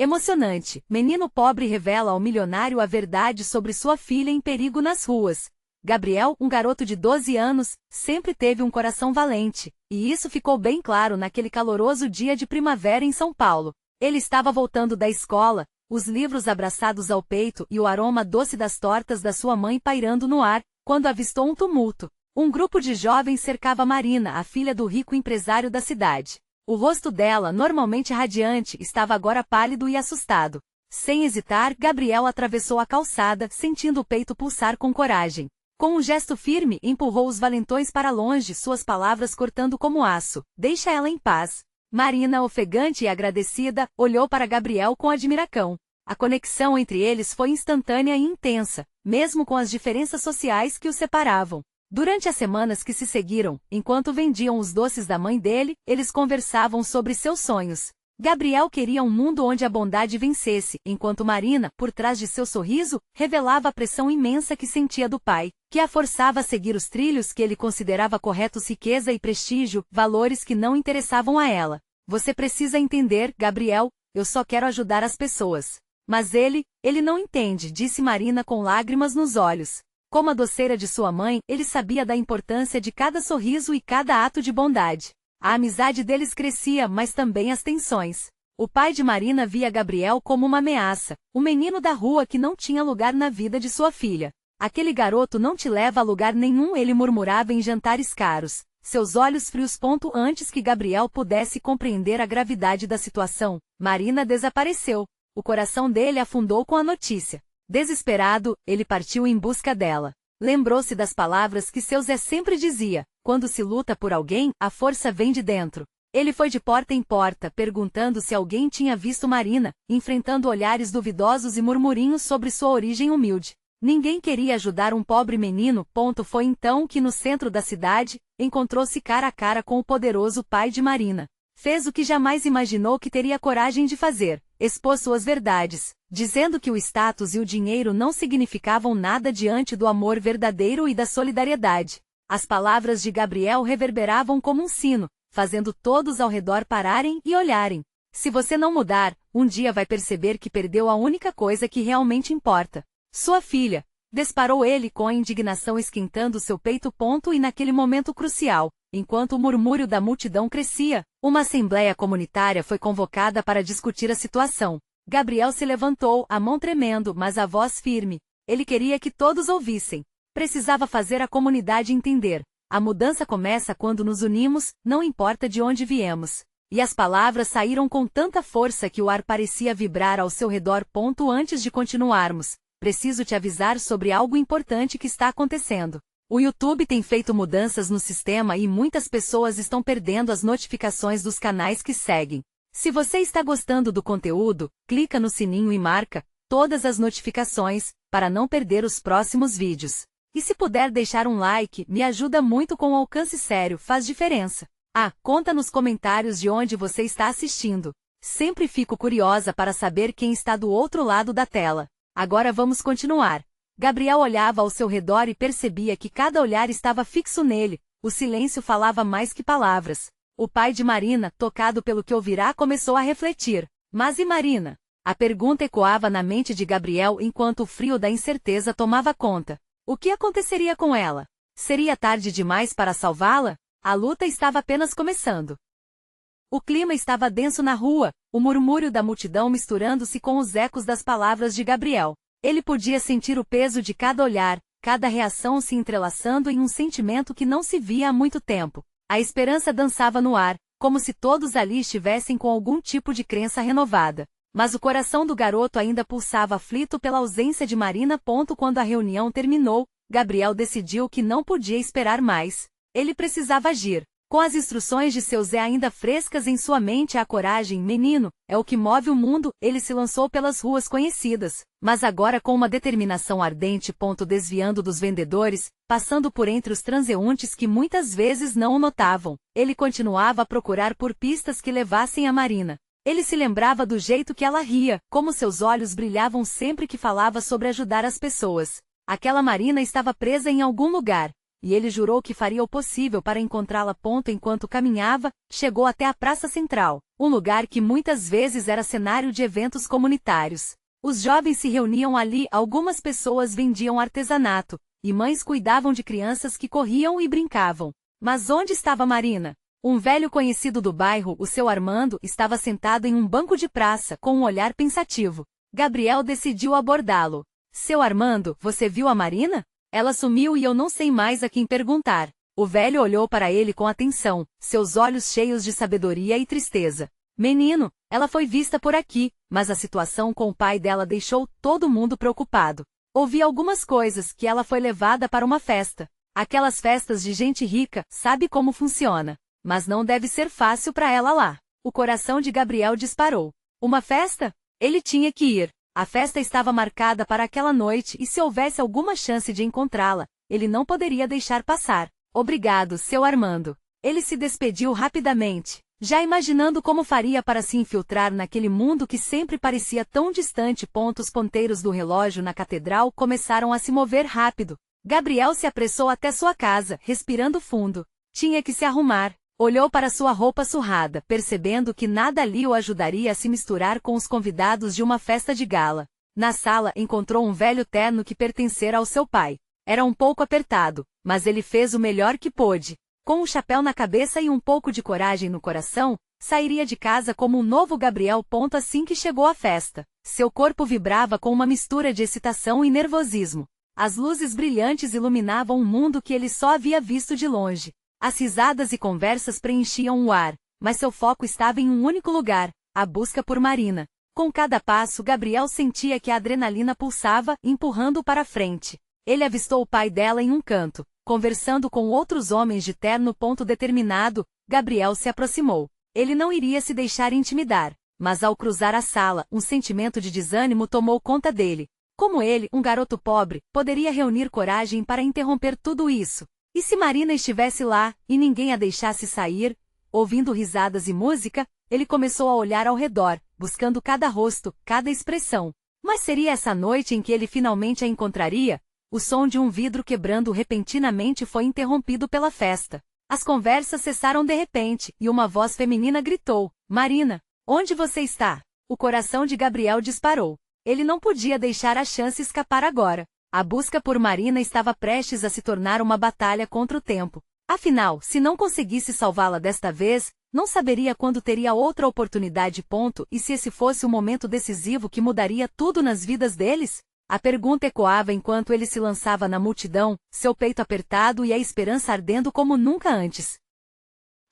Emocionante. Menino pobre revela ao milionário a verdade sobre sua filha em perigo nas ruas. Gabriel, um garoto de 12 anos, sempre teve um coração valente, e isso ficou bem claro naquele caloroso dia de primavera em São Paulo. Ele estava voltando da escola, os livros abraçados ao peito e o aroma doce das tortas da sua mãe pairando no ar, quando avistou um tumulto. Um grupo de jovens cercava Marina, a filha do rico empresário da cidade. O rosto dela, normalmente radiante, estava agora pálido e assustado. Sem hesitar, Gabriel atravessou a calçada, sentindo o peito pulsar com coragem. Com um gesto firme, empurrou os valentões para longe, suas palavras cortando como aço. Deixa ela em paz. Marina, ofegante e agradecida, olhou para Gabriel com admiração. A conexão entre eles foi instantânea e intensa, mesmo com as diferenças sociais que os separavam. Durante as semanas que se seguiram, enquanto vendiam os doces da mãe dele, eles conversavam sobre seus sonhos. Gabriel queria um mundo onde a bondade vencesse, enquanto Marina, por trás de seu sorriso, revelava a pressão imensa que sentia do pai, que a forçava a seguir os trilhos que ele considerava corretos: riqueza e prestígio, valores que não interessavam a ela. Você precisa entender, Gabriel, eu só quero ajudar as pessoas. Mas ele não entende, disse Marina com lágrimas nos olhos. Como a doceira de sua mãe, ele sabia da importância de cada sorriso e cada ato de bondade. A amizade deles crescia, mas também as tensões. O pai de Marina via Gabriel como uma ameaça, o menino da rua que não tinha lugar na vida de sua filha. Aquele garoto não te leva a lugar nenhum, ele murmurava em jantares caros, seus olhos frios. Antes que Gabriel pudesse compreender a gravidade da situação, Marina desapareceu. O coração dele afundou com a notícia. Desesperado, ele partiu em busca dela. Lembrou-se das palavras que seu Zé sempre dizia: quando se luta por alguém, a força vem de dentro. Ele foi de porta em porta, perguntando se alguém tinha visto Marina, enfrentando olhares duvidosos e murmurinhos sobre sua origem humilde. Ninguém queria ajudar um pobre menino. Foi então que, no centro da cidade, encontrou-se cara a cara com o poderoso pai de Marina. Fez o que jamais imaginou que teria coragem de fazer: expôs suas verdades, dizendo que o status e o dinheiro não significavam nada diante do amor verdadeiro e da solidariedade. As palavras de Gabriel reverberavam como um sino, fazendo todos ao redor pararem e olharem. Se você não mudar, um dia vai perceber que perdeu a única coisa que realmente importa: sua filha. Disparou ele com a indignação esquentando seu peito. E naquele momento crucial, enquanto o murmúrio da multidão crescia, uma assembleia comunitária foi convocada para discutir a situação. Gabriel se levantou, a mão tremendo, mas a voz firme. Ele queria que todos ouvissem. Precisava fazer a comunidade entender. A mudança começa quando nos unimos, não importa de onde viemos. E as palavras saíram com tanta força que o ar parecia vibrar ao seu redor. Antes de continuarmos, preciso te avisar sobre algo importante que está acontecendo. O YouTube tem feito mudanças no sistema e muitas pessoas estão perdendo as notificações dos canais que seguem. Se você está gostando do conteúdo, clica no sininho e marca todas as notificações, para não perder os próximos vídeos. E se puder deixar um like, me ajuda muito. Com alcance sério, faz diferença. Conta nos comentários de onde você está assistindo. Sempre fico curiosa para saber quem está do outro lado da tela. Agora vamos continuar. Gabriel olhava ao seu redor e percebia que cada olhar estava fixo nele. O silêncio falava mais que palavras. O pai de Marina, tocado pelo que ouvirá, começou a refletir. Mas e Marina? A pergunta ecoava na mente de Gabriel enquanto o frio da incerteza tomava conta. O que aconteceria com ela? Seria tarde demais para salvá-la? A luta estava apenas começando. O clima estava denso na rua, o murmúrio da multidão misturando-se com os ecos das palavras de Gabriel. Ele podia sentir o peso de cada olhar, cada reação se entrelaçando em um sentimento que não se via há muito tempo. A esperança dançava no ar, como se todos ali estivessem com algum tipo de crença renovada. Mas o coração do garoto ainda pulsava aflito pela ausência de Marina. Quando a reunião terminou, Gabriel decidiu que não podia esperar mais. Ele precisava agir. Com as instruções de seu Zé ainda frescas em sua mente, a coragem, menino, é o que move o mundo. Ele se lançou pelas ruas conhecidas, mas agora com uma determinação ardente. Desviando dos vendedores, passando por entre os transeuntes que muitas vezes não o notavam, ele continuava a procurar por pistas que levassem a Marina. Ele se lembrava do jeito que ela ria, como seus olhos brilhavam sempre que falava sobre ajudar as pessoas. Aquela Marina estava presa em algum lugar. e ele jurou que faria o possível para encontrá-la. Enquanto caminhava, chegou até a Praça Central, um lugar que muitas vezes era cenário de eventos comunitários. Os jovens se reuniam ali, algumas pessoas vendiam artesanato, e mães cuidavam de crianças que corriam e brincavam. Mas onde estava Marina? Um velho conhecido do bairro, o seu Armando, estava sentado em um banco de praça, com um olhar pensativo. Gabriel decidiu abordá-lo. Seu Armando, você viu a Marina? Ela sumiu e eu não sei mais a quem perguntar. O velho olhou para ele com atenção, seus olhos cheios de sabedoria e tristeza. Menino, ela foi vista por aqui, mas a situação com o pai dela deixou todo mundo preocupado. Ouvi algumas coisas, que ela foi levada para uma festa. Aquelas festas de gente rica, sabe como funciona. Mas não deve ser fácil para ela lá. O coração de Gabriel disparou. Uma festa? Ele tinha que ir. A festa estava marcada para aquela noite e se houvesse alguma chance de encontrá-la, ele não poderia deixar passar. Obrigado, seu Armando. Ele se despediu rapidamente, já imaginando como faria para se infiltrar naquele mundo que sempre parecia tão distante. Os ponteiros do relógio na catedral começaram a se mover rápido. Gabriel se apressou até sua casa, respirando fundo. Tinha que se arrumar. Olhou para sua roupa surrada, percebendo que nada ali o ajudaria a se misturar com os convidados de uma festa de gala. Na sala, encontrou um velho terno que pertencera ao seu pai. Era um pouco apertado, mas ele fez o melhor que pôde. Com um chapéu na cabeça e um pouco de coragem no coração, sairia de casa como um novo Gabriel. Assim que chegou à festa, seu corpo vibrava com uma mistura de excitação e nervosismo. As luzes brilhantes iluminavam um mundo que ele só havia visto de longe. As risadas e conversas preenchiam o ar, mas seu foco estava em um único lugar, a busca por Marina. Com cada passo, Gabriel sentia que a adrenalina pulsava, empurrando-o para frente. Ele avistou o pai dela em um canto, conversando com outros homens de terno. Determinado, Gabriel se aproximou. Ele não iria se deixar intimidar, mas ao cruzar a sala, um sentimento de desânimo tomou conta dele. Como ele, um garoto pobre, poderia reunir coragem para interromper tudo isso? E se Marina estivesse lá, e ninguém a deixasse sair? Ouvindo risadas e música, ele começou a olhar ao redor, buscando cada rosto, cada expressão. Mas seria essa noite em que ele finalmente a encontraria? O som de um vidro quebrando repentinamente foi interrompido pela festa. As conversas cessaram de repente, e uma voz feminina gritou: Marina, onde você está? O coração de Gabriel disparou. Ele não podia deixar a chance escapar agora. A busca por Marina estava prestes a se tornar uma batalha contra o tempo. Afinal, se não conseguisse salvá-la desta vez, não saberia quando teria outra oportunidade. E se esse fosse o momento decisivo que mudaria tudo nas vidas deles? A pergunta ecoava enquanto ele se lançava na multidão, seu peito apertado e a esperança ardendo como nunca antes.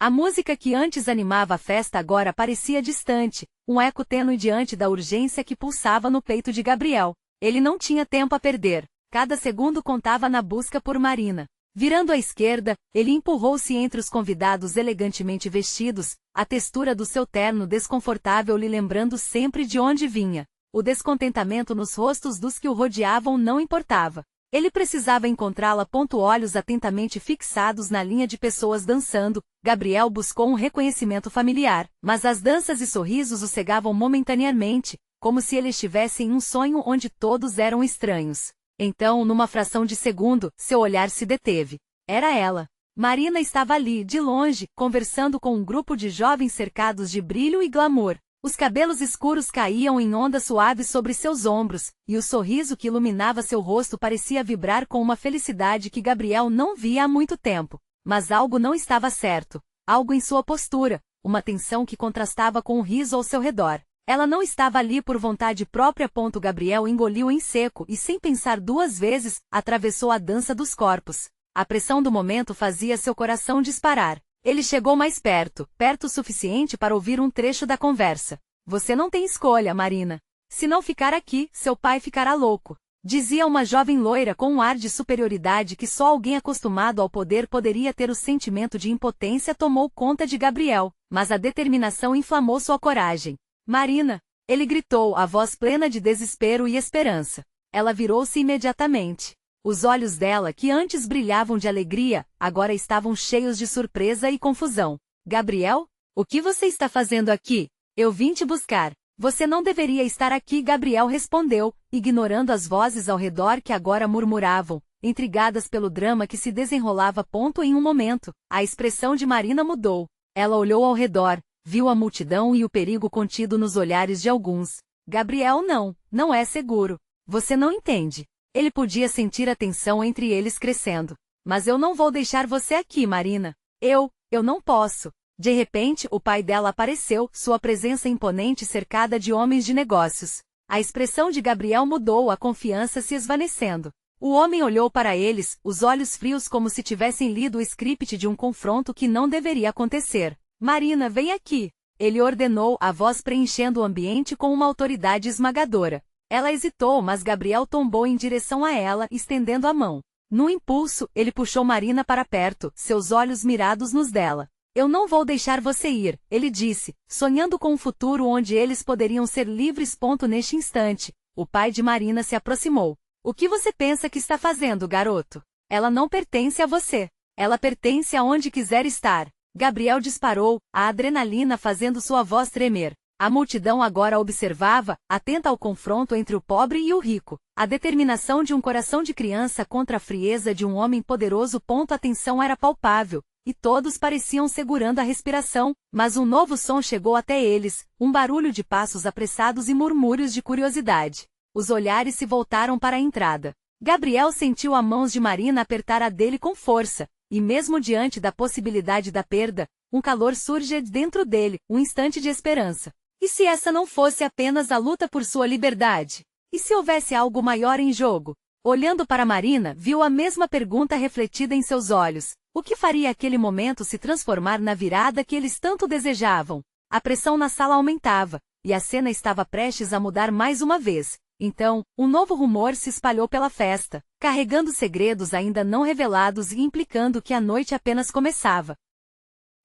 A música que antes animava a festa agora parecia distante, um eco tênue diante da urgência que pulsava no peito de Gabriel. Ele não tinha tempo a perder. Cada segundo contava na busca por Marina. Virando à esquerda, ele empurrou-se entre os convidados elegantemente vestidos, a textura do seu terno desconfortável lhe lembrando sempre de onde vinha. O descontentamento nos rostos dos que o rodeavam não importava. Ele precisava encontrá-la. Olhos atentamente fixados na linha de pessoas dançando, Gabriel buscou um reconhecimento familiar, mas as danças e sorrisos o cegavam momentaneamente, como se ele estivesse em um sonho onde todos eram estranhos. Então, numa fração de segundo, seu olhar se deteve. Era ela. Marina estava ali, de longe, conversando com um grupo de jovens cercados de brilho e glamour. Os cabelos escuros caíam em ondas suaves sobre seus ombros, e o sorriso que iluminava seu rosto parecia vibrar com uma felicidade que Gabriel não via há muito tempo. Mas algo não estava certo. Algo em sua postura, uma tensão que contrastava com o riso ao seu redor. Ela não estava ali por vontade própria. Gabriel engoliu em seco e, sem pensar duas vezes, atravessou a dança dos corpos. A pressão do momento fazia seu coração disparar. Ele chegou mais perto, perto o suficiente para ouvir um trecho da conversa. Você não tem escolha, Marina. Se não ficar aqui, seu pai ficará louco. Dizia uma jovem loira com um ar de superioridade que só alguém acostumado ao poder poderia ter. O sentimento de impotência tomou conta de Gabriel, mas a determinação inflamou sua coragem. Marina! Ele gritou, a voz plena de desespero e esperança. Ela virou-se imediatamente. Os olhos dela, que antes brilhavam de alegria, agora estavam cheios de surpresa e confusão. Gabriel? O que você está fazendo aqui? Eu vim te buscar. Você não deveria estar aqui, Gabriel respondeu, ignorando as vozes ao redor que agora murmuravam. intrigadas pelo drama que se desenrolava. Em um momento, a expressão de Marina mudou. Ela olhou ao redor, viu a multidão e o perigo contido nos olhares de alguns. Gabriel não é seguro. Você não entende. Ele podia sentir a tensão entre eles crescendo. Mas eu não vou deixar você aqui, Marina. Eu não posso. De repente, o pai dela apareceu, sua presença imponente cercada de homens de negócios. A expressão de Gabriel mudou, a confiança se esvanecendo. O homem olhou para eles, os olhos frios como se tivessem lido o script de um confronto que não deveria acontecer. Marina, vem aqui. Ele ordenou, a voz preenchendo o ambiente com uma autoridade esmagadora. Ela hesitou, mas Gabriel tombou em direção a ela, estendendo a mão. No impulso, ele puxou Marina para perto, seus olhos mirados nos dela. Eu não vou deixar você ir, ele disse, sonhando com um futuro onde eles poderiam ser livres. Neste instante, o pai de Marina se aproximou. O que você pensa que está fazendo, garoto? Ela não pertence a você. Ela pertence aonde quiser estar. Gabriel disparou, a adrenalina fazendo sua voz tremer. A multidão agora observava, atenta ao confronto entre o pobre e o rico. A determinação de um coração de criança contra a frieza de um homem poderoso. A tensão era palpável, e todos pareciam segurando a respiração, mas um novo som chegou até eles, um barulho de passos apressados e murmúrios de curiosidade. Os olhares se voltaram para a entrada. Gabriel sentiu as mãos de Marina apertar a dele com força, e mesmo diante da possibilidade da perda, um calor surge dentro dele, um instante de esperança. E se essa não fosse apenas a luta por sua liberdade? E se houvesse algo maior em jogo? Olhando para Marina, viu a mesma pergunta refletida em seus olhos. O que faria aquele momento se transformar na virada que eles tanto desejavam? A pressão na sala aumentava, e a cena estava prestes a mudar mais uma vez. Então, um novo rumor se espalhou pela festa, carregando segredos ainda não revelados e implicando que a noite apenas começava.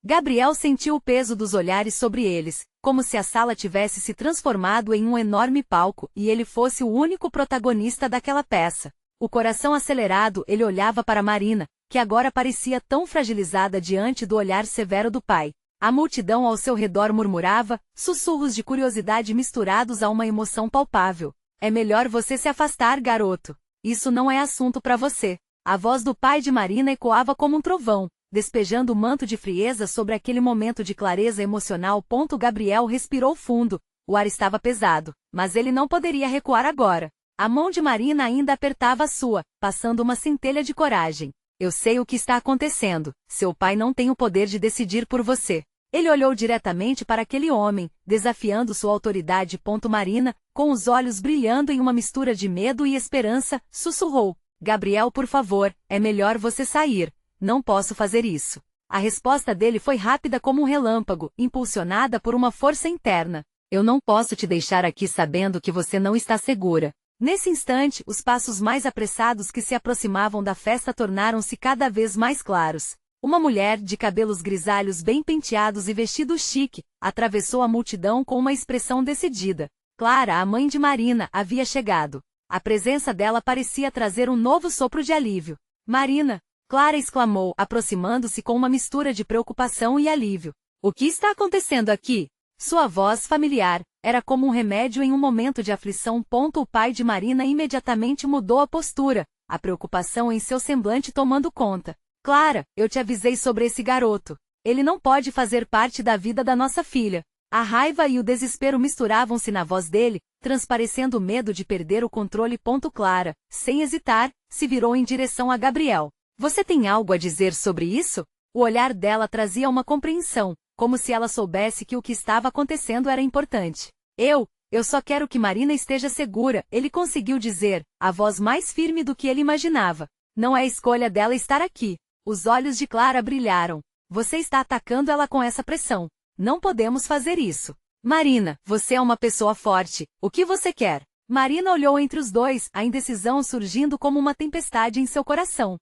Gabriel sentiu o peso dos olhares sobre eles, como se a sala tivesse se transformado em um enorme palco e ele fosse o único protagonista daquela peça. O coração acelerado, ele olhava para Marina, que agora parecia tão fragilizada diante do olhar severo do pai. A multidão ao seu redor murmurava, sussurros de curiosidade misturados a uma emoção palpável. É melhor você se afastar, garoto. Isso não é assunto para você. A voz do pai de Marina ecoava como um trovão, despejando um manto de frieza sobre aquele momento de clareza emocional. Gabriel respirou fundo. O ar estava pesado, mas ele não poderia recuar agora. A mão de Marina ainda apertava a sua, passando uma centelha de coragem. Eu sei o que está acontecendo. Seu pai não tem o poder de decidir por você. Ele olhou diretamente para aquele homem, desafiando sua autoridade. Marina, com os olhos brilhando em uma mistura de medo e esperança, sussurrou. Gabriel, por favor, é melhor você sair. Não posso fazer isso. A resposta dele foi rápida como um relâmpago, impulsionada por uma força interna. Eu não posso te deixar aqui sabendo que você não está segura. Nesse instante, os passos mais apressados que se aproximavam da festa tornaram-se cada vez mais claros. Uma mulher, de cabelos grisalhos bem penteados e vestido chique, atravessou a multidão com uma expressão decidida. Clara, a mãe de Marina, havia chegado. A presença dela parecia trazer um novo sopro de alívio. Marina! Clara exclamou, aproximando-se com uma mistura de preocupação e alívio. O que está acontecendo aqui? Sua voz familiar era como um remédio em um momento de aflição. O pai de Marina imediatamente mudou a postura, a preocupação em seu semblante tomando conta. Clara, eu te avisei sobre esse garoto. Ele não pode fazer parte da vida da nossa filha. A raiva e o desespero misturavam-se na voz dele, transparecendo o medo de perder o controle. Clara, sem hesitar, se virou em direção a Gabriel. Você tem algo a dizer sobre isso? O olhar dela trazia uma compreensão, como se ela soubesse que o que estava acontecendo era importante. Eu só quero que Marina esteja segura, ele conseguiu dizer, a voz mais firme do que ele imaginava. Não é escolha dela estar aqui. Os olhos de Clara brilharam. Você está atacando ela com essa pressão. Não podemos fazer isso. Marina, você é uma pessoa forte. O que você quer? Marina olhou entre os dois, a indecisão surgindo como uma tempestade em seu coração.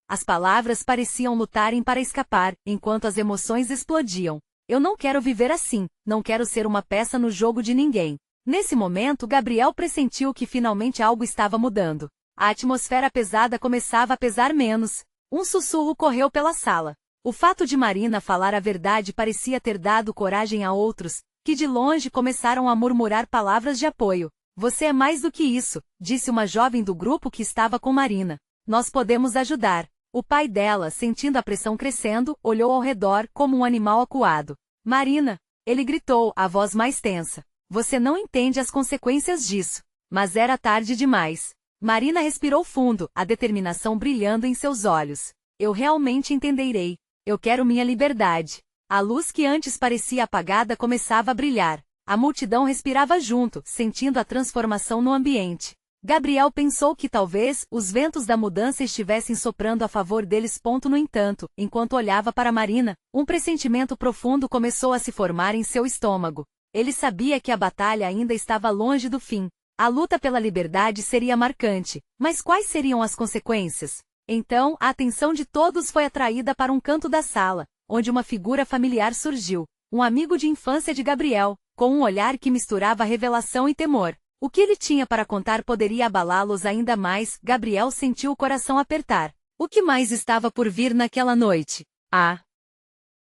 As palavras pareciam lutarem para escapar, enquanto as emoções explodiam. Eu não quero viver assim, não quero ser uma peça no jogo de ninguém. Nesse momento, Gabriel pressentiu que finalmente algo estava mudando. A atmosfera pesada começava a pesar menos. Um sussurro correu pela sala. O fato de Marina falar a verdade parecia ter dado coragem a outros, que de longe começaram a murmurar palavras de apoio. Você é mais do que isso, disse uma jovem do grupo que estava com Marina. Nós podemos ajudar. O pai dela, sentindo a pressão crescendo, olhou ao redor como um animal acuado. Marina! Ele gritou, a voz mais tensa. Você não entende as consequências disso. Mas era tarde demais. Marina respirou fundo, a determinação brilhando em seus olhos. Eu realmente entenderei. Eu quero minha liberdade. A luz que antes parecia apagada começava a brilhar. A multidão respirava junto, sentindo a transformação no ambiente. Gabriel pensou que talvez os ventos da mudança estivessem soprando a favor deles. No entanto, enquanto olhava para Marina, um pressentimento profundo começou a se formar em seu estômago. Ele sabia que a batalha ainda estava longe do fim. A luta pela liberdade seria marcante, mas quais seriam as consequências? Então, a atenção de todos foi atraída para um canto da sala, onde uma figura familiar surgiu, um amigo de infância de Gabriel, com um olhar que misturava revelação e temor. O que ele tinha para contar poderia abalá-los ainda mais. Gabriel sentiu o coração apertar. O que mais estava por vir naquela noite? A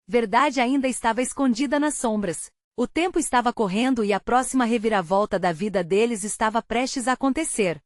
verdade ainda estava escondida nas sombras. O tempo estava correndo e a próxima reviravolta da vida deles estava prestes a acontecer.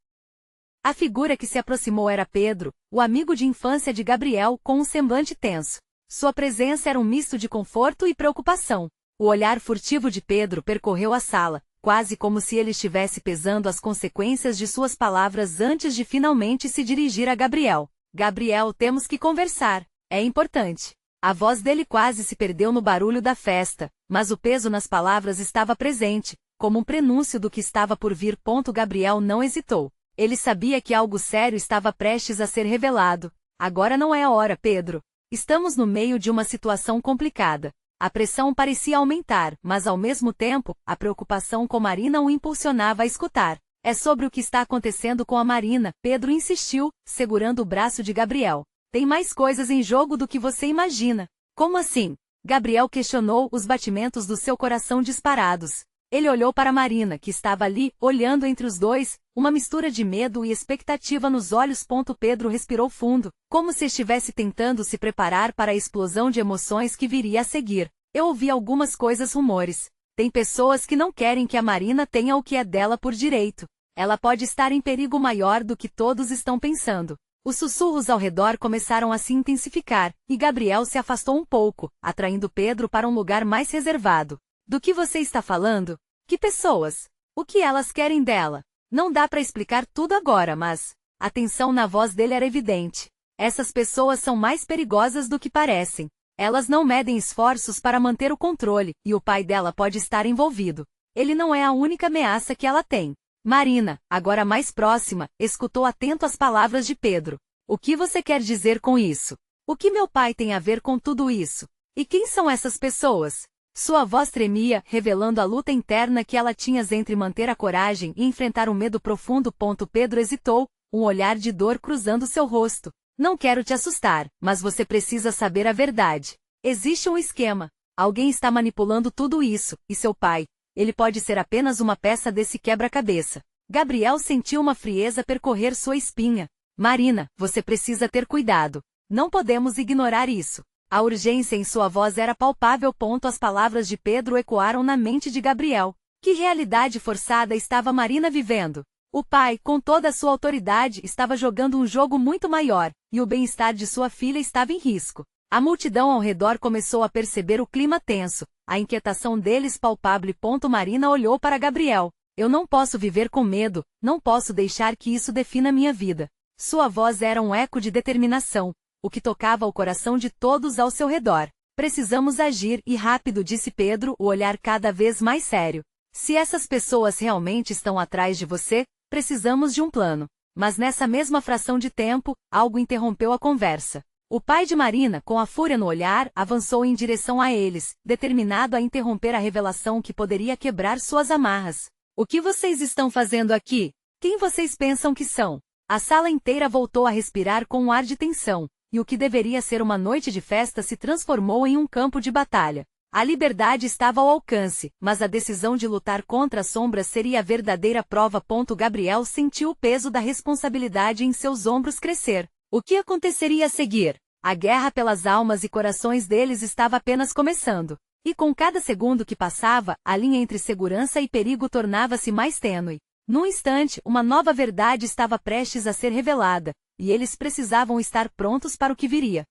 A figura que se aproximou era Pedro, o amigo de infância de Gabriel, com um semblante tenso. Sua presença era um misto de conforto e preocupação. O olhar furtivo de Pedro percorreu a sala, quase como se ele estivesse pesando as consequências de suas palavras antes de finalmente se dirigir a Gabriel. Gabriel, temos que conversar. É importante. A voz dele quase se perdeu no barulho da festa, mas o peso nas palavras estava presente, como um prenúncio do que estava por vir. Gabriel não hesitou. Ele sabia que algo sério estava prestes a ser revelado. Agora não é a hora, Pedro. Estamos no meio de uma situação complicada. A pressão parecia aumentar, mas ao mesmo tempo, a preocupação com Marina o impulsionava a escutar. É sobre o que está acontecendo com a Marina, Pedro insistiu, segurando o braço de Gabriel. Tem mais coisas em jogo do que você imagina. Como assim? Gabriel questionou, os batimentos do seu coração disparados. Ele olhou para Marina, que estava ali, olhando entre os dois, uma mistura de medo e expectativa nos olhos. Pedro respirou fundo, como se estivesse tentando se preparar para a explosão de emoções que viria a seguir. Eu ouvi algumas coisas, rumores. Tem pessoas que não querem que a Marina tenha o que é dela por direito. Ela pode estar em perigo maior do que todos estão pensando. Os sussurros ao redor começaram a se intensificar, e Gabriel se afastou um pouco, atraindo Pedro para um lugar mais reservado. Do que você está falando? Que pessoas? O que elas querem dela? Não dá para explicar tudo agora, mas... A tensão na voz dele era evidente. Essas pessoas são mais perigosas do que parecem. Elas não medem esforços para manter o controle, e o pai dela pode estar envolvido. Ele não é a única ameaça que ela tem. Marina, agora mais próxima, escutou atento as palavras de Pedro. O que você quer dizer com isso? O que meu pai tem a ver com tudo isso? E quem são essas pessoas? Sua voz tremia, revelando a luta interna que ela tinha entre manter a coragem e enfrentar um medo profundo. Pedro hesitou, um olhar de dor cruzando seu rosto. Não quero te assustar, mas você precisa saber a verdade. Existe um esquema. Alguém está manipulando tudo isso, e seu pai, ele pode ser apenas uma peça desse quebra-cabeça. Gabriel sentiu uma frieza percorrer sua espinha. Marina, você precisa ter cuidado. Não podemos ignorar isso. A urgência em sua voz era palpável. As palavras de Pedro ecoaram na mente de Gabriel. Que realidade forçada estava Marina vivendo? O pai, com toda a sua autoridade, estava jogando um jogo muito maior, e o bem-estar de sua filha estava em risco. A multidão ao redor começou a perceber o clima tenso, a inquietação deles palpável. Marina olhou para Gabriel. Eu não posso viver com medo, não posso deixar que isso defina minha vida. Sua voz era um eco de determinação, o que tocava o coração de todos ao seu redor. Precisamos agir, e rápido, disse Pedro, o olhar cada vez mais sério. Se essas pessoas realmente estão atrás de você, precisamos de um plano. Mas nessa mesma fração de tempo, algo interrompeu a conversa. O pai de Marina, com a fúria no olhar, avançou em direção a eles, determinado a interromper a revelação que poderia quebrar suas amarras. O que vocês estão fazendo aqui? Quem vocês pensam que são? A sala inteira voltou a respirar com um ar de tensão, e o que deveria ser uma noite de festa se transformou em um campo de batalha. A liberdade estava ao alcance, mas a decisão de lutar contra as sombras seria a verdadeira prova. Gabriel sentiu o peso da responsabilidade em seus ombros crescer. O que aconteceria a seguir? A guerra pelas almas e corações deles estava apenas começando. E com cada segundo que passava, a linha entre segurança e perigo tornava-se mais tênue. Num instante, uma nova verdade estava prestes a ser revelada, e eles precisavam estar prontos para o que viria.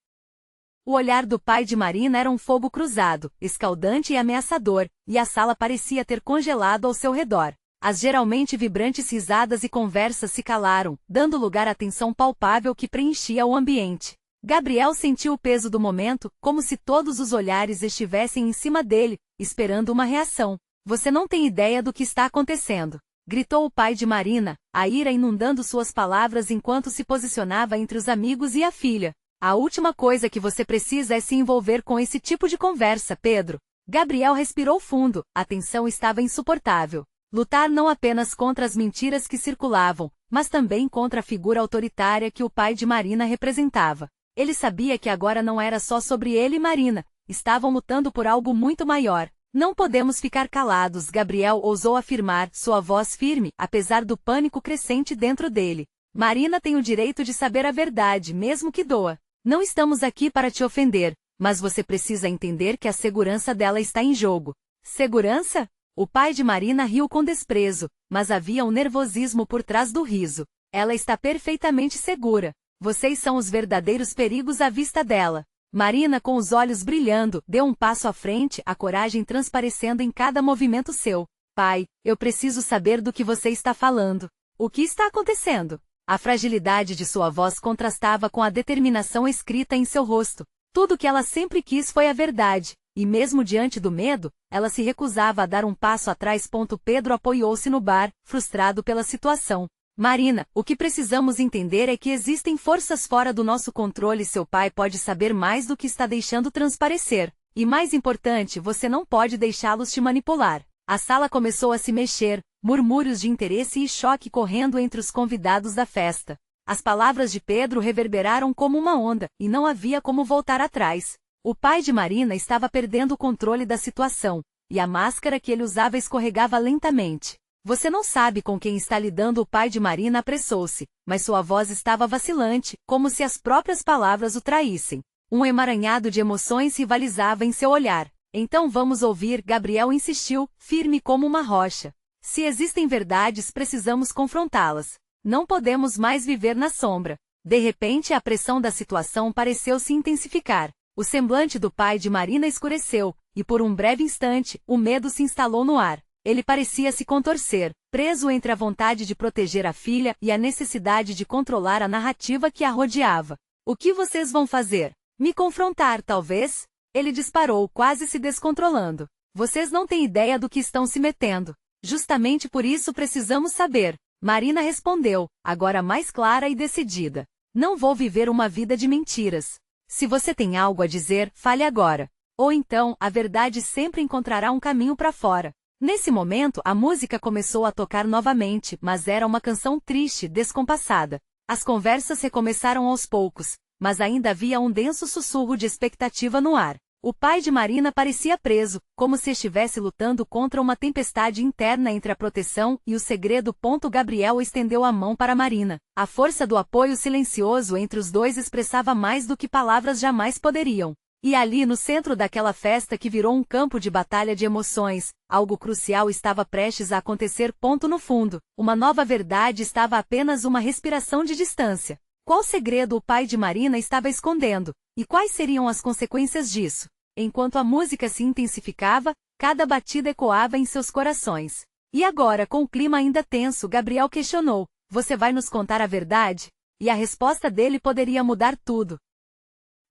O olhar do pai de Marina era um fogo cruzado, escaldante e ameaçador, e a sala parecia ter congelado ao seu redor. As geralmente vibrantes risadas e conversas se calaram, dando lugar à tensão palpável que preenchia o ambiente. Gabriel sentiu o peso do momento, como se todos os olhares estivessem em cima dele, esperando uma reação. Você não tem ideia do que está acontecendo, gritou o pai de Marina, a ira inundando suas palavras enquanto se posicionava entre os amigos e a filha. A última coisa que você precisa é se envolver com esse tipo de conversa, Pedro. Gabriel respirou fundo, a tensão estava insuportável. Lutar não apenas contra as mentiras que circulavam, mas também contra a figura autoritária que o pai de Marina representava. Ele sabia que agora não era só sobre ele e Marina, estavam lutando por algo muito maior. Não podemos ficar calados, Gabriel ousou afirmar, sua voz firme, apesar do pânico crescente dentro dele. Marina tem o direito de saber a verdade, mesmo que doa. Não estamos aqui para te ofender, mas você precisa entender que a segurança dela está em jogo. Segurança? O pai de Marina riu com desprezo, mas havia um nervosismo por trás do riso. Ela está perfeitamente segura. Vocês são os verdadeiros perigos à vista dela. Marina, com os olhos brilhando, deu um passo à frente, a coragem transparecendo em cada movimento seu. Pai, eu preciso saber do que você está falando. O que está acontecendo? A fragilidade de sua voz contrastava com a determinação escrita em seu rosto. Tudo que ela sempre quis foi a verdade, e mesmo diante do medo, ela se recusava a dar um passo atrás. Pedro apoiou-se no bar, frustrado pela situação. Marina, o que precisamos entender é que existem forças fora do nosso controle. Seu pai pode saber mais do que está deixando transparecer. E mais importante, você não pode deixá-los te manipular. A sala começou a se mexer, murmúrios de interesse e choque correndo entre os convidados da festa. As palavras de Pedro reverberaram como uma onda, e não havia como voltar atrás. O pai de Marina estava perdendo o controle da situação, e a máscara que ele usava escorregava lentamente. Você não sabe com quem está lidando. O pai de Marina apressou-se, mas sua voz estava vacilante, como se as próprias palavras o traíssem. Um emaranhado de emoções rivalizava em seu olhar. Então vamos ouvir, Gabriel insistiu, firme como uma rocha. Se existem verdades, precisamos confrontá-las. Não podemos mais viver na sombra. De repente, a pressão da situação pareceu se intensificar. O semblante do pai de Marina escureceu, e por um breve instante, o medo se instalou no ar. Ele parecia se contorcer, preso entre a vontade de proteger a filha e a necessidade de controlar a narrativa que a rodeava. O que vocês vão fazer? Me confrontar, talvez? Ele disparou, quase se descontrolando. Vocês não têm ideia do que estão se metendo. Justamente por isso precisamos saber. Marina respondeu, agora mais clara e decidida. Não vou viver uma vida de mentiras. Se você tem algo a dizer, fale agora. Ou então, a verdade sempre encontrará um caminho para fora. Nesse momento, a música começou a tocar novamente, mas era uma canção triste, descompassada. As conversas recomeçaram aos poucos, mas ainda havia um denso sussurro de expectativa no ar. O pai de Marina parecia preso, como se estivesse lutando contra uma tempestade interna entre a proteção e o segredo. Gabriel estendeu a mão para Marina. A força do apoio silencioso entre os dois expressava mais do que palavras jamais poderiam. E ali no centro daquela festa que virou um campo de batalha de emoções, algo crucial estava prestes a acontecer. No fundo, uma nova verdade estava a apenas uma respiração de distância. Qual segredo o pai de Marina estava escondendo? E quais seriam as consequências disso? Enquanto a música se intensificava, cada batida ecoava em seus corações. E agora, com o clima ainda tenso, Gabriel questionou, você vai nos contar a verdade? E a resposta dele poderia mudar tudo.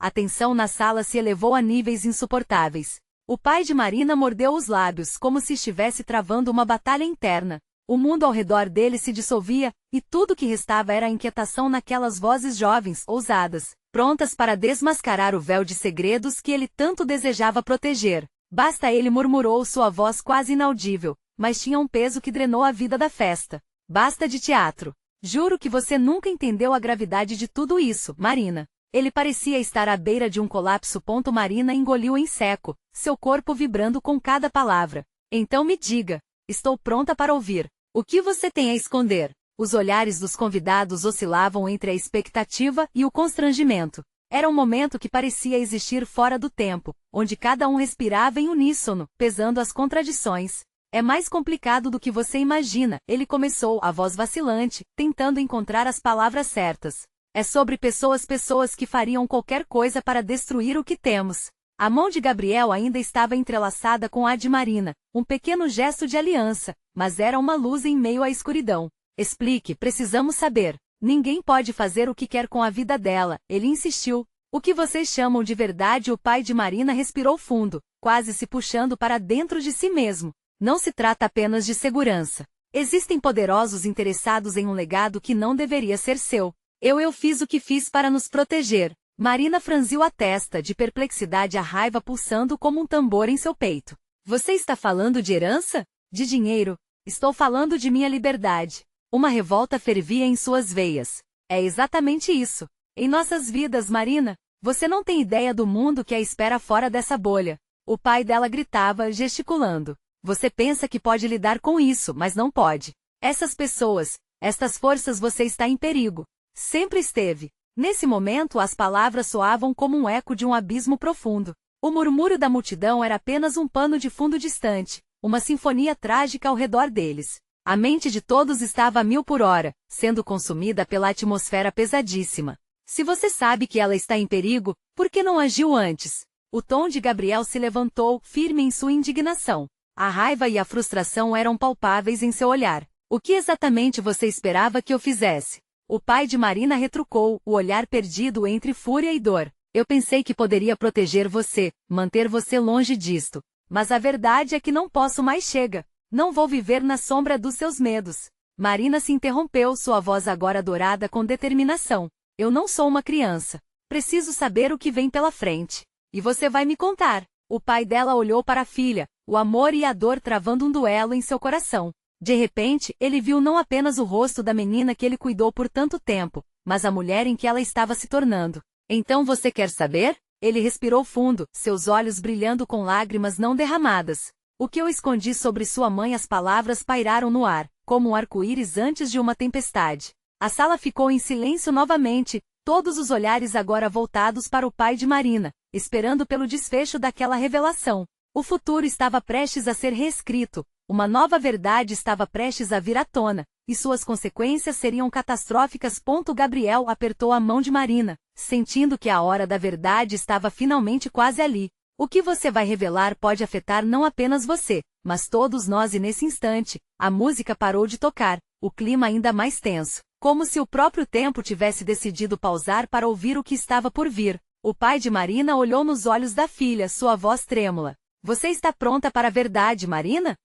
A tensão na sala se elevou a níveis insuportáveis. O pai de Marina mordeu os lábios como se estivesse travando uma batalha interna. O mundo ao redor dele se dissolvia, e tudo que restava era a inquietação naquelas vozes jovens, ousadas, prontas para desmascarar o véu de segredos que ele tanto desejava proteger. Basta, ele murmurou, sua voz quase inaudível, mas tinha um peso que drenou a vida da festa. Basta de teatro. Juro que você nunca entendeu a gravidade de tudo isso, Marina. Ele parecia estar à beira de um colapso. Marina engoliu em seco, seu corpo vibrando com cada palavra. Então me diga. Estou pronta para ouvir. O que você tem a esconder? Os olhares dos convidados oscilavam entre a expectativa e o constrangimento. Era um momento que parecia existir fora do tempo, onde cada um respirava em uníssono, pesando as contradições. É mais complicado do que você imagina, ele começou, a voz vacilante, tentando encontrar as palavras certas. É sobre pessoas que fariam qualquer coisa para destruir o que temos. A mão de Gabriel ainda estava entrelaçada com a de Marina, um pequeno gesto de aliança, mas era uma luz em meio à escuridão. Explique, precisamos saber. Ninguém pode fazer o que quer com a vida dela, ele insistiu. O que vocês chamam de verdade? O pai de Marina respirou fundo, quase se puxando para dentro de si mesmo. Não se trata apenas de segurança. Existem poderosos interessados em um legado que não deveria ser seu. Eu fiz o que fiz para nos proteger. Marina franziu a testa, de perplexidade, a raiva pulsando como um tambor em seu peito. Você está falando de herança? De dinheiro? Estou falando de minha liberdade. Uma revolta fervia em suas veias. É exatamente isso. Em nossas vidas, Marina, você não tem ideia do mundo que a espera fora dessa bolha. O pai dela gritava, gesticulando. Você pensa que pode lidar com isso, mas não pode. Essas pessoas, estas forças, você está em perigo. Sempre esteve. Nesse momento, as palavras soavam como um eco de um abismo profundo. O murmúrio da multidão era apenas um pano de fundo distante, uma sinfonia trágica ao redor deles. A mente de todos estava a 1000 por hora, sendo consumida pela atmosfera pesadíssima. Se você sabe que ela está em perigo, por que não agiu antes? O tom de Gabriel se levantou, firme em sua indignação. A raiva e a frustração eram palpáveis em seu olhar. O que exatamente você esperava que eu fizesse? O pai de Marina retrucou, o olhar perdido entre fúria e dor. Eu pensei que poderia proteger você, manter você longe disto. Mas a verdade é que não posso mais. Chega. Não vou viver na sombra dos seus medos. Marina se interrompeu, sua voz agora dourada com determinação. Eu não sou uma criança. Preciso saber o que vem pela frente. E você vai me contar. O pai dela olhou para a filha, o amor e a dor travando um duelo em seu coração. De repente, ele viu não apenas o rosto da menina que ele cuidou por tanto tempo, mas a mulher em que ela estava se tornando. Então você quer saber? Ele respirou fundo, seus olhos brilhando com lágrimas não derramadas. O que eu escondi sobre sua mãe? As palavras pairaram no ar, como um arco-íris antes de uma tempestade. A sala ficou em silêncio novamente, todos os olhares agora voltados para o pai de Marina, esperando pelo desfecho daquela revelação. O futuro estava prestes a ser reescrito. Uma nova verdade estava prestes a vir à tona, e suas consequências seriam catastróficas. Gabriel apertou a mão de Marina, sentindo que a hora da verdade estava finalmente quase ali. O que você vai revelar pode afetar não apenas você, mas todos nós. E nesse instante, a música parou de tocar, o clima ainda mais tenso, como se o próprio tempo tivesse decidido pausar para ouvir o que estava por vir. O pai de Marina olhou nos olhos da filha, sua voz trêmula. Você está pronta para a verdade, Marina?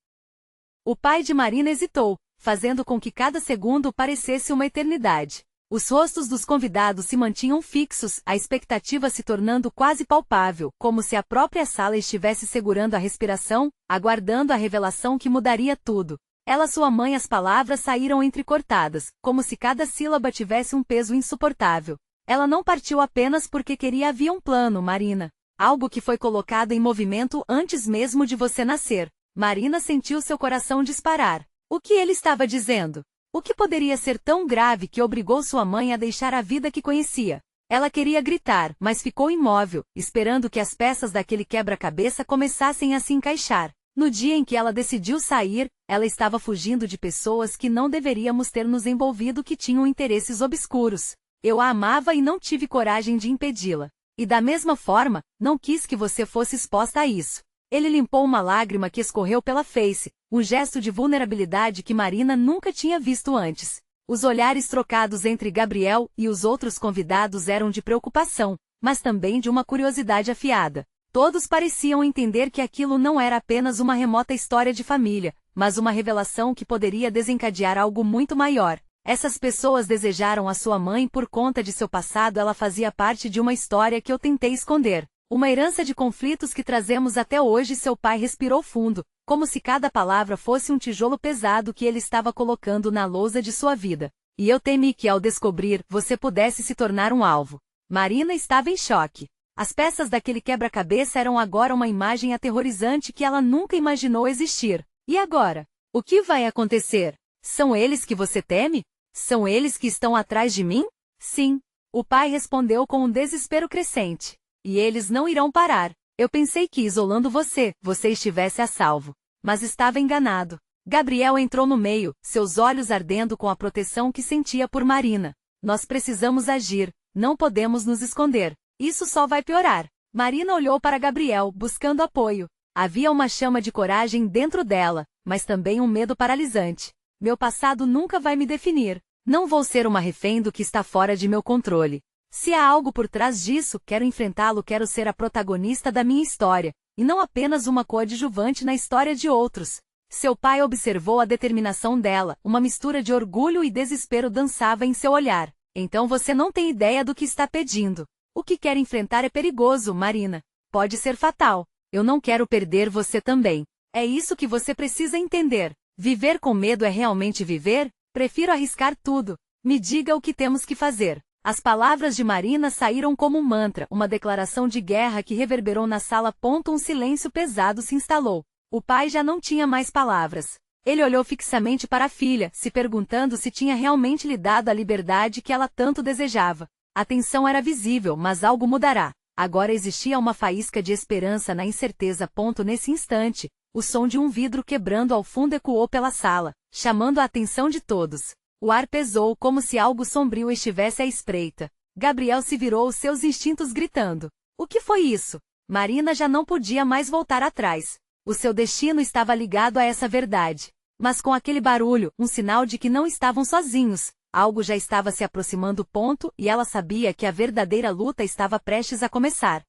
O pai de Marina hesitou, fazendo com que cada segundo parecesse uma eternidade. Os rostos dos convidados se mantinham fixos, a expectativa se tornando quase palpável, como se a própria sala estivesse segurando a respiração, aguardando a revelação que mudaria tudo. Ela, sua mãe. As palavras saíram entrecortadas, como se cada sílaba tivesse um peso insuportável. Ela não partiu apenas porque queria. Havia um plano, Marina. Algo que foi colocado em movimento antes mesmo de você nascer. Marina sentiu seu coração disparar. O que ele estava dizendo? O que poderia ser tão grave que obrigou sua mãe a deixar a vida que conhecia? Ela queria gritar, mas ficou imóvel, esperando que as peças daquele quebra-cabeça começassem a se encaixar. No dia em que ela decidiu sair, ela estava fugindo de pessoas que não deveríamos ter nos envolvido, que tinham interesses obscuros. Eu a amava e não tive coragem de impedi-la. E da mesma forma, não quis que você fosse exposta a isso. Ele limpou uma lágrima que escorreu pela face, um gesto de vulnerabilidade que Marina nunca tinha visto antes. Os olhares trocados entre Gabriel e os outros convidados eram de preocupação, mas também de uma curiosidade afiada. Todos pareciam entender que aquilo não era apenas uma remota história de família, mas uma revelação que poderia desencadear algo muito maior. Essas pessoas desejaram a sua mãe por conta de seu passado. Ela fazia parte de uma história que eu tentei esconder. Uma herança de conflitos que trazemos até hoje. Seu pai respirou fundo, como se cada palavra fosse um tijolo pesado que ele estava colocando na lousa de sua vida. E eu temi que, ao descobrir, você pudesse se tornar um alvo. Marina estava em choque. As peças daquele quebra-cabeça eram agora uma imagem aterrorizante que ela nunca imaginou existir. E agora? O que vai acontecer? São eles que você teme? São eles que estão atrás de mim? Sim. O pai respondeu com um desespero crescente. E eles não irão parar. Eu pensei que, isolando você, você estivesse a salvo. Mas estava enganado. Gabriel entrou no meio, seus olhos ardendo com a proteção que sentia por Marina. Nós precisamos agir, não podemos nos esconder. Isso só vai piorar. Marina olhou para Gabriel, buscando apoio. Havia uma chama de coragem dentro dela, mas também um medo paralisante. Meu passado nunca vai me definir. Não vou ser uma refém do que está fora de meu controle. Se há algo por trás disso, quero enfrentá-lo, quero ser a protagonista da minha história, e não apenas uma coadjuvante na história de outros. Seu pai observou a determinação dela, uma mistura de orgulho e desespero dançava em seu olhar. Então você não tem ideia do que está pedindo. O que quer enfrentar é perigoso, Marina. Pode ser fatal. Eu não quero perder você também. É isso que você precisa entender. Viver com medo é realmente viver? Prefiro arriscar tudo. Me diga o que temos que fazer. As palavras de Marina saíram como um mantra, uma declaração de guerra que reverberou na sala. Um silêncio pesado se instalou. O pai já não tinha mais palavras. Ele olhou fixamente para a filha, se perguntando se tinha realmente lhe dado a liberdade que ela tanto desejava. A tensão era visível, mas algo mudará. Agora existia uma faísca de esperança na incerteza. Nesse instante, o som de um vidro quebrando ao fundo ecoou pela sala, chamando a atenção de todos. O ar pesou como se algo sombrio estivesse à espreita. Gabriel se virou, seus instintos gritando. O que foi isso? Marina já não podia mais voltar atrás. O seu destino estava ligado a essa verdade. Mas com aquele barulho, um sinal de que não estavam sozinhos. Algo já estava se aproximando. E ela sabia que a verdadeira luta estava prestes a começar.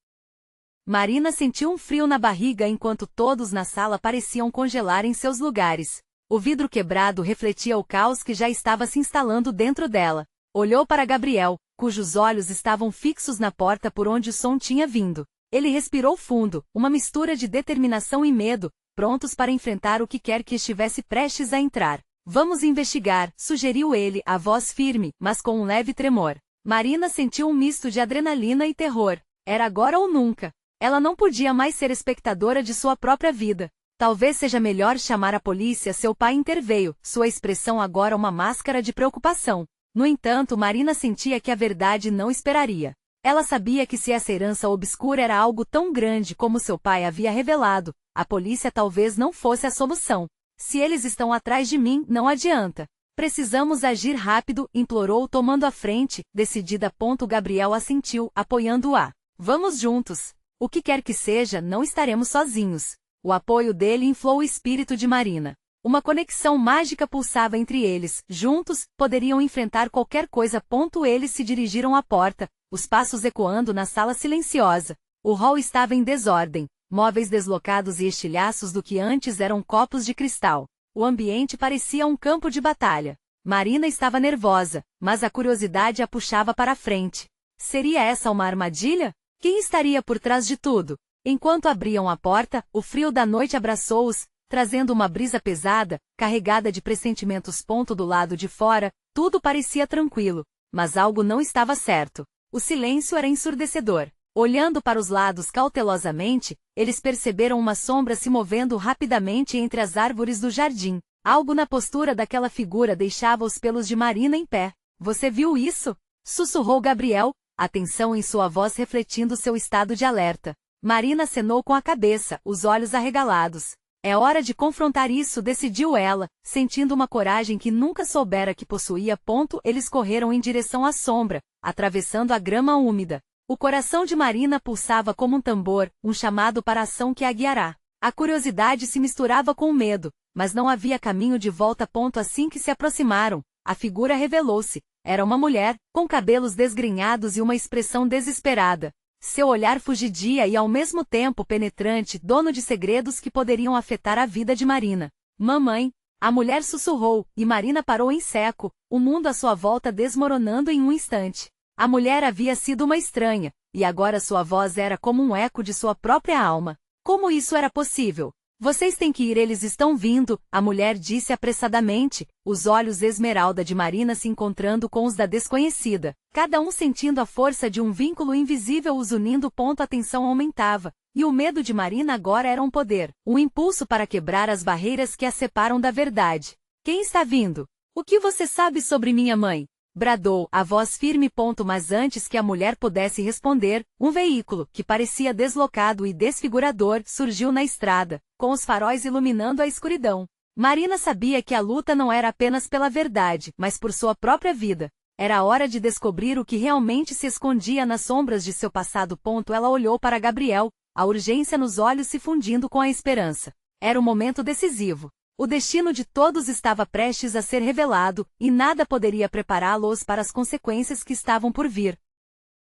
Marina sentiu um frio na barriga enquanto todos na sala pareciam congelar em seus lugares. O vidro quebrado refletia o caos que já estava se instalando dentro dela. Olhou para Gabriel, cujos olhos estavam fixos na porta por onde o som tinha vindo. Ele respirou fundo, uma mistura de determinação e medo, prontos para enfrentar o que quer que estivesse prestes a entrar. Vamos investigar, sugeriu ele, a voz firme, mas com um leve tremor. Marina sentiu um misto de adrenalina e terror. Era agora ou nunca. Ela não podia mais ser espectadora de sua própria vida. Talvez seja melhor chamar a polícia. Seu pai interveio, sua expressão agora uma máscara de preocupação. No entanto, Marina sentia que a verdade não esperaria. Ela sabia que se essa herança obscura era algo tão grande como seu pai havia revelado, a polícia talvez não fosse a solução. Se eles estão atrás de mim, não adianta. Precisamos agir rápido, implorou tomando a frente, decidida. Gabriel assentiu, apoiando-a. Vamos juntos. O que quer que seja, não estaremos sozinhos. O apoio dele inflou o espírito de Marina. Uma conexão mágica pulsava entre eles. Juntos, poderiam enfrentar qualquer coisa. Eles se dirigiram à porta, os passos ecoando na sala silenciosa. O hall estava em desordem, móveis deslocados e estilhaços do que antes eram copos de cristal. O ambiente parecia um campo de batalha. Marina estava nervosa, mas a curiosidade a puxava para a frente. Seria essa uma armadilha? Quem estaria por trás de tudo? Enquanto abriam a porta, o frio da noite abraçou-os, trazendo uma brisa pesada, carregada de pressentimentos. Do lado de fora, tudo parecia tranquilo, mas algo não estava certo. O silêncio era ensurdecedor. Olhando para os lados cautelosamente, eles perceberam uma sombra se movendo rapidamente entre as árvores do jardim. Algo na postura daquela figura deixava os pelos de Marina em pé. Você viu isso? Sussurrou Gabriel, a tensão em sua voz refletindo seu estado de alerta. Marina acenou com a cabeça, os olhos arregalados. É hora de confrontar isso, decidiu ela, sentindo uma coragem que nunca soubera que possuía. Eles correram em direção à sombra, atravessando a grama úmida. O coração de Marina pulsava como um tambor, um chamado para a ação que a guiará. A curiosidade se misturava com o medo, mas não havia caminho de volta. Assim que se aproximaram, a figura revelou-se. Era uma mulher, com cabelos desgrenhados e uma expressão desesperada. Seu olhar fugidia e ao mesmo tempo penetrante, dono de segredos que poderiam afetar a vida de Marina. Mamãe, a mulher sussurrou, e Marina parou em seco, o mundo à sua volta desmoronando em um instante. A mulher havia sido uma estranha, e agora sua voz era como um eco de sua própria alma. Como isso era possível? Vocês têm que ir, eles estão vindo, a mulher disse apressadamente, os olhos esmeralda de Marina se encontrando com os da desconhecida, cada um sentindo a força de um vínculo invisível os unindo. A tensão aumentava, e o medo de Marina agora era um poder, um impulso para quebrar as barreiras que a separam da verdade. Quem está vindo? O que você sabe sobre minha mãe? Bradou, a voz firme. Mas antes que a mulher pudesse responder, um veículo, que parecia deslocado e desfigurador, surgiu na estrada, com os faróis iluminando a escuridão. Marina sabia que a luta não era apenas pela verdade, mas por sua própria vida. Era hora de descobrir o que realmente se escondia nas sombras de seu passado. Ela olhou para Gabriel, a urgência nos olhos se fundindo com a esperança. Era o momento decisivo. O destino de todos estava prestes a ser revelado, e nada poderia prepará-los para as consequências que estavam por vir.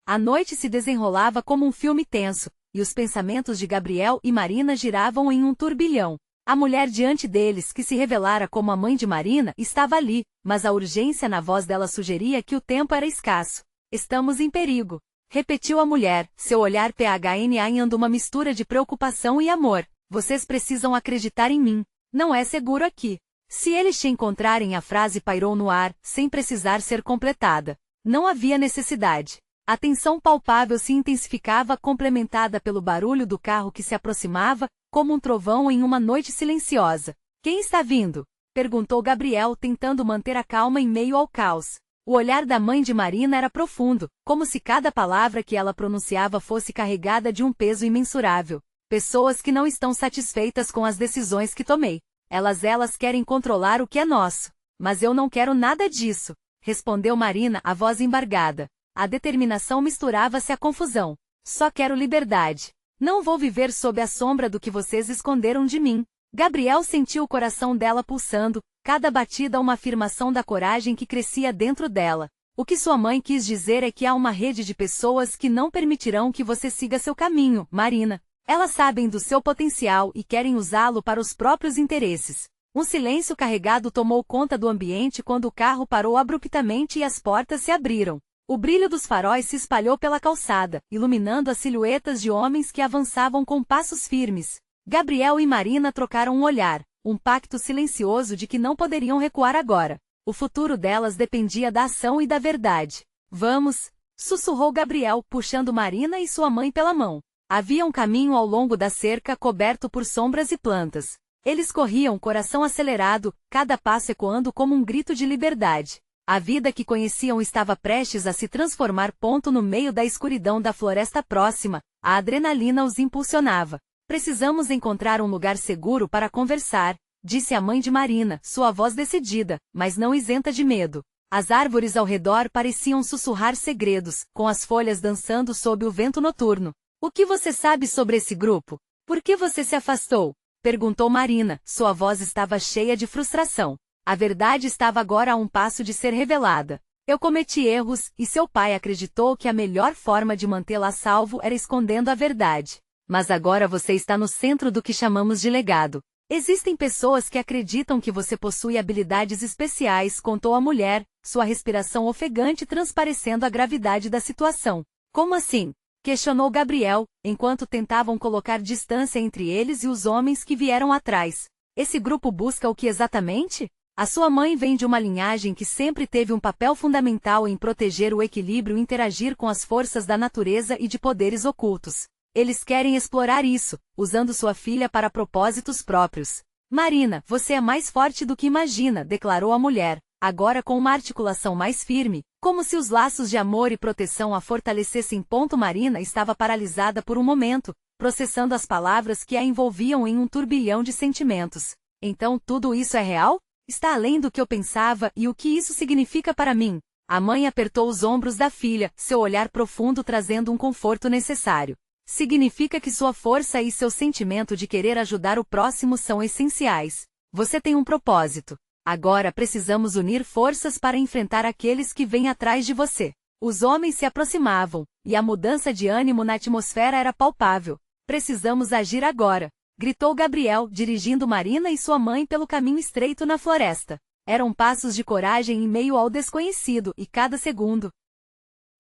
A noite se desenrolava como um filme tenso, e os pensamentos de Gabriel e Marina giravam em um turbilhão. A mulher diante deles, que se revelara como a mãe de Marina, estava ali, mas a urgência na voz dela sugeria que o tempo era escasso. Estamos em perigo, repetiu a mulher, seu olhar phnaando uma mistura de preocupação e amor. Vocês precisam acreditar em mim. Não é seguro aqui. Se eles te encontrarem, a frase pairou no ar, sem precisar ser completada. Não havia necessidade. A tensão palpável se intensificava, complementada pelo barulho do carro que se aproximava, como um trovão em uma noite silenciosa. Quem está vindo? Perguntou Gabriel, tentando manter a calma em meio ao caos. O olhar da mãe de Marina era profundo, como se cada palavra que ela pronunciava fosse carregada de um peso imensurável. Pessoas que não estão satisfeitas com as decisões que tomei. Elas querem controlar o que é nosso. Mas eu não quero nada disso, respondeu Marina, a voz embargada. A determinação misturava-se à confusão. Só quero liberdade. Não vou viver sob a sombra do que vocês esconderam de mim. Gabriel sentiu o coração dela pulsando, cada batida uma afirmação da coragem que crescia dentro dela. O que sua mãe quis dizer é que há uma rede de pessoas que não permitirão que você siga seu caminho, Marina. Elas sabem do seu potencial e querem usá-lo para os próprios interesses. Um silêncio carregado tomou conta do ambiente quando o carro parou abruptamente e as portas se abriram. O brilho dos faróis se espalhou pela calçada, iluminando as silhuetas de homens que avançavam com passos firmes. Gabriel e Marina trocaram um olhar, um pacto silencioso de que não poderiam recuar agora. O futuro delas dependia da ação e da verdade. Vamos, sussurrou Gabriel, puxando Marina e sua mãe pela mão. Havia um caminho ao longo da cerca coberto por sombras e plantas. Eles corriam, coração acelerado, cada passo ecoando como um grito de liberdade. A vida que conheciam estava prestes a se transformar. No meio da escuridão da floresta próxima, a adrenalina os impulsionava. Precisamos encontrar um lugar seguro para conversar, disse a mãe de Marina, sua voz decidida, mas não isenta de medo. As árvores ao redor pareciam sussurrar segredos, com as folhas dançando sob o vento noturno. O que você sabe sobre esse grupo? Por que você se afastou? Perguntou Marina, sua voz estava cheia de frustração. A verdade estava agora a um passo de ser revelada. Eu cometi erros, e seu pai acreditou que a melhor forma de mantê-la a salvo era escondendo a verdade. Mas agora você está no centro do que chamamos de legado. Existem pessoas que acreditam que você possui habilidades especiais, contou a mulher, sua respiração ofegante transparecendo a gravidade da situação. Como assim? Questionou Gabriel, enquanto tentavam colocar distância entre eles e os homens que vieram atrás. Esse grupo busca o que exatamente? A sua mãe vem de uma linhagem que sempre teve um papel fundamental em proteger o equilíbrio e interagir com as forças da natureza e de poderes ocultos. Eles querem explorar isso, usando sua filha para propósitos próprios. Marina, você é mais forte do que imagina, declarou a mulher, agora com uma articulação mais firme, como se os laços de amor e proteção a fortalecessem. Marina estava paralisada por um momento, processando as palavras que a envolviam em um turbilhão de sentimentos. Então tudo isso é real? Está além do que eu pensava, e o que isso significa para mim? A mãe apertou os ombros da filha, seu olhar profundo trazendo um conforto necessário. Significa que sua força e seu sentimento de querer ajudar o próximo são essenciais. Você tem um propósito. Agora precisamos unir forças para enfrentar aqueles que vêm atrás de você. Os homens se aproximavam, e a mudança de ânimo na atmosfera era palpável. Precisamos agir agora, gritou Gabriel, dirigindo Marina e sua mãe pelo caminho estreito na floresta. Eram passos de coragem em meio ao desconhecido, e cada segundo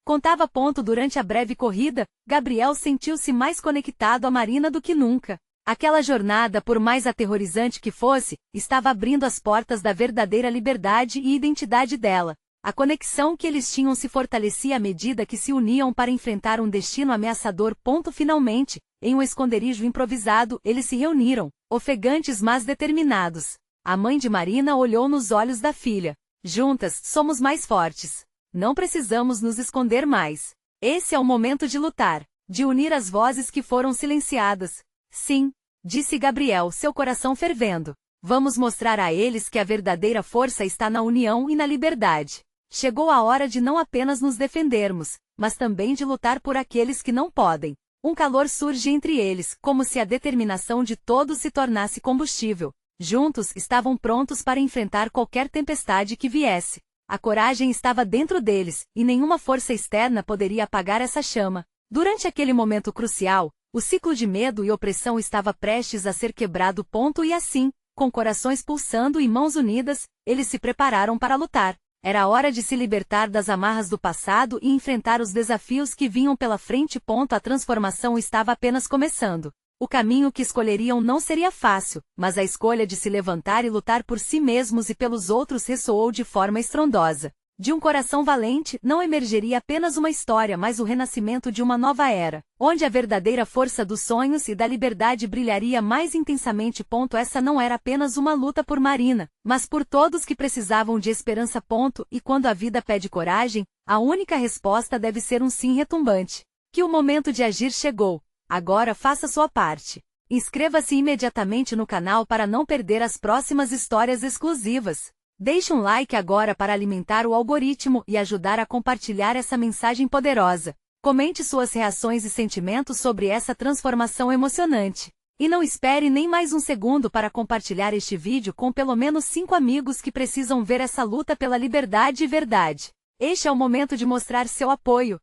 contava ponto. Durante a breve corrida, Gabriel sentiu-se mais conectado a Marina do que nunca. Aquela jornada, por mais aterrorizante que fosse, estava abrindo as portas da verdadeira liberdade e identidade dela. A conexão que eles tinham se fortalecia à medida que se uniam para enfrentar um destino ameaçador. Finalmente, em um esconderijo improvisado, eles se reuniram, ofegantes mas determinados. A mãe de Marina olhou nos olhos da filha. Juntas, somos mais fortes. Não precisamos nos esconder mais. Esse é o momento de lutar, de unir as vozes que foram silenciadas. Sim, disse Gabriel, seu coração fervendo. Vamos mostrar a eles que a verdadeira força está na união e na liberdade. Chegou a hora de não apenas nos defendermos, mas também de lutar por aqueles que não podem. Um calor surge entre eles, como se a determinação de todos se tornasse combustível. Juntos estavam prontos para enfrentar qualquer tempestade que viesse. A coragem estava dentro deles, e nenhuma força externa poderia apagar essa chama. Durante aquele momento crucial, o ciclo de medo e opressão estava prestes a ser quebrado. E assim, com corações pulsando e mãos unidas, eles se prepararam para lutar. Era a hora de se libertar das amarras do passado e enfrentar os desafios que vinham pela frente. A transformação estava apenas começando. O caminho que escolheriam não seria fácil, mas a escolha de se levantar e lutar por si mesmos e pelos outros ressoou de forma estrondosa. De um coração valente não emergeria apenas uma história, mas o renascimento de uma nova era, onde a verdadeira força dos sonhos e da liberdade brilharia mais intensamente. Essa não era apenas uma luta por Marina, mas por todos que precisavam de esperança. E quando a vida pede coragem, a única resposta deve ser um sim retumbante. Que o momento de agir chegou. Agora faça sua parte. Inscreva-se imediatamente no canal para não perder as próximas histórias exclusivas. Deixe um like agora para alimentar o algoritmo e ajudar a compartilhar essa mensagem poderosa. Comente suas reações e sentimentos sobre essa transformação emocionante. E não espere nem mais um segundo para compartilhar este vídeo com pelo menos 5 amigos que precisam ver essa luta pela liberdade e verdade. Este é o momento de mostrar seu apoio.